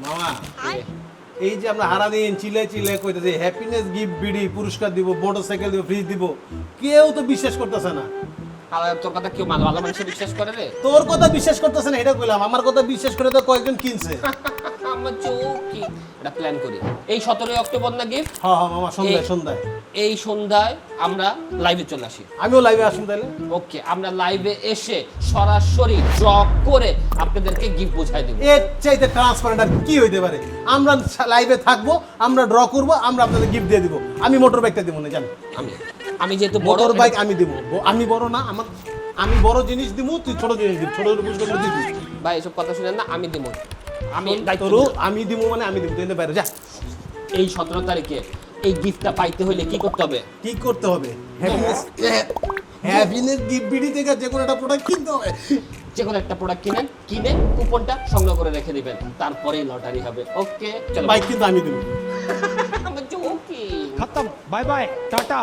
মামা এই যে আমরা সারাদিন চিলে চিলে কইতেছি হ্যাপিনেস গিফট বিডি পুরস্কার দিব মোটরসাইকেল দিব ফ্রিজ দিব কেউ তো বিশ্বাস করতেছে না আর তোর কথা কেউ ভালো মানুষে বিশ্বাস করে রে? তোর কথা বিশ্বাস করতেছে না এটা কইলাম আমার কথা বিশ্বাস করে তো কয়েকজন কিনছে আমার চোখি এটা প্ল্যান করি এই 17 অক্টোবর না গিফট। হ্যাঁ হ্যাঁ মামা সন্ধ্যায় সন্ধ্যায় এই সন্ধ্যায় আমরা লাইভে চলে আসি। আমিও লাইভে আসুন তাহলে ওকে, আমরা লাইভে এসে সরাসরি ড্র করে আপনাদেরকে গিফট বুঝাই দেব। এর চাইতে ট্রান্সপারেন্ট আর কি হইতে পারে আমরা লাইভে থাকবো আমরা ড্র করব আমরা আপনাদের গিফট দিয়ে দিব আমি মোটর বাইকটা দিব না জানো আমি যেহেতু বড় মোটর বাইক আমি দিব আমি বড় না আমার আমি বড় জিনিস দিব তুই ছোট জিনিস দিবি ছোট ছোট পুরস্কার দিবি ভাই এসব কথা শুনেন না, আমি দিব। আমি দায়িত্ব তোর নিলাম। আমি দিব মানে আমি দিব তুই এনে বাইরে যা এই 17 তারিখে এই গিফটটা পাইতে হলে কি করতে হবে? কি করতে হবে হ্যাপিনেস গিফট বিডি থেকে যে কোনো একটা প্রোডাক্ট কিনতে হবে যে কোনো একটা প্রোডাক্ট কিনে কুপনটা সংগ্রহ করে রেখে দিবেন, তারপরেই লটারি হবে। ওকে চলো বাইক কিন্তু আমি দিব আমার চোখি खत्म बाय बाय टाटा